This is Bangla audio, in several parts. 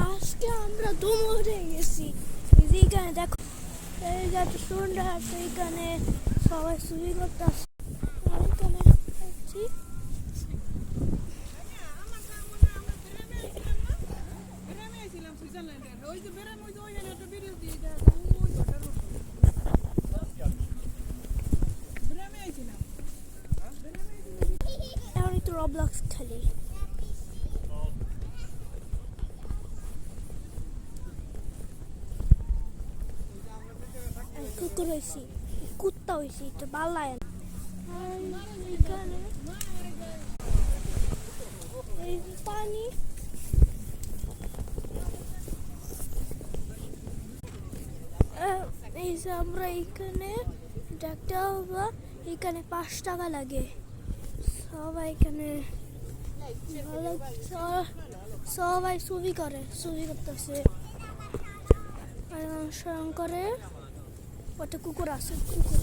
আজকে আমরা ডুমুরে গেছি। এইখানে দেখো, এই যে এত সুন্দর আছে, এইখানে সবাই চুরি করতেছে। এইখানে আছি। এখন একটু রবলক্স খেলি। কুকুর হয়েছি, কুত্তা হয়েছি, একটু ভাল লাগে না। এইখানে এই পানি, এই যে আমরা এইখানে দেখতে হবে, এখানে 5 টাকা লাগে। সবাই এখানে সবাই চুরি করতেছে, অনুসরণ করে। ওটা কুকুর আছে, কুকুর।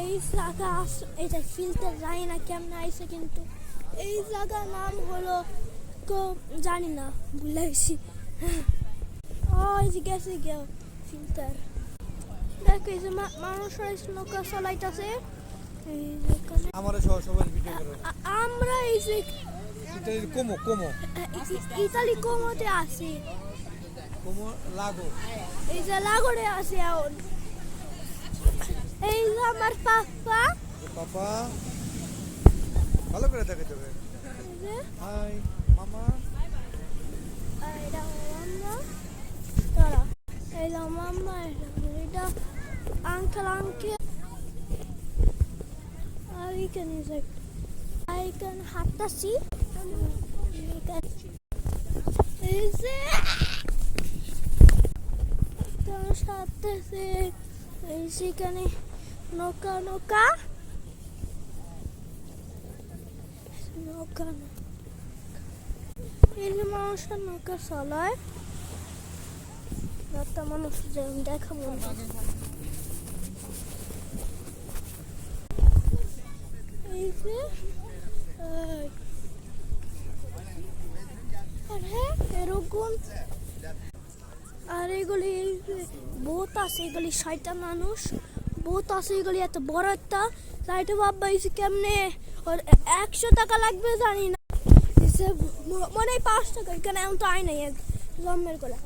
এই জায়গা এটা ফিল্টার জানি না কেমন আইছে, কিন্তু এই জায়গার নাম হলো জানি না, ভুলে গেছি। ওই যে গেছে গিয়ে ফিল্টার। দেখো এই যে মানুষ নৌকা চালাইতেছে। আমরা এই যে ইতালি কোমোতে আছি, এই যে লাগোরে আছি এখন। এই যে আমার পাপা ভালো করে দেখে যাবে। হাই মামা, এটা মাম্মা, তারা এটা মাম্মা, এটা আঙ্কেল আর এইখানে হাঁটতাছি। এই যে হাঁটতেছে, এই সেখানে নৌকা এই যে মানুষের নৌকা চলায়, মানুষ দেখাবো না। এই যে এরকম, আর এগুলি বোট আছে, এগুলি 60টা মানুষ বোট আছে, এগুলি এত বড় একটা লাইটে ভাববা কেমনে 100 টাকা লাগবে জানি না, মনে হয় 5 টাকা। এখানে এমন তো আয় নাই জন্মের গোলা।